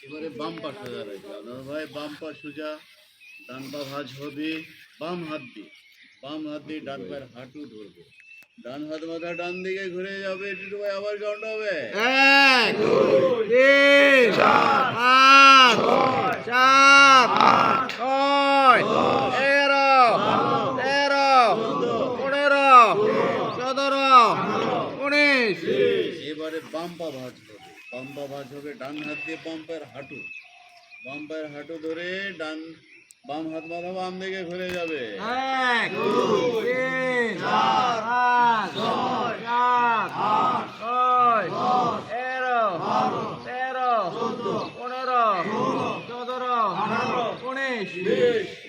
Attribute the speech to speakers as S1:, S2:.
S1: এবারে বাম পা সোজা রাখবে ভাই, বাম পা সোজা, ডান পা ভাঁজ হবে, বাম হাত দিয়ে ডান পায়ের হাঁটু ধরবে, ডান হাত মাথা ডান দিকে ঘুরে যাবে, টিটু ভাই আবার কাউন্ট হবে
S2: 1 2 3 4 5 6
S1: এবারে বাম পা ভাঁজ হবে, ডান হাত দিয়ে বাম পায়ের হাঁটু ধরে বাম হাত মাথা বাম দিকে ঘুরে যাবে
S2: 1 2 3 4 5 6 7 8 9 10 11 12 13 14 15 16 17 18 19 20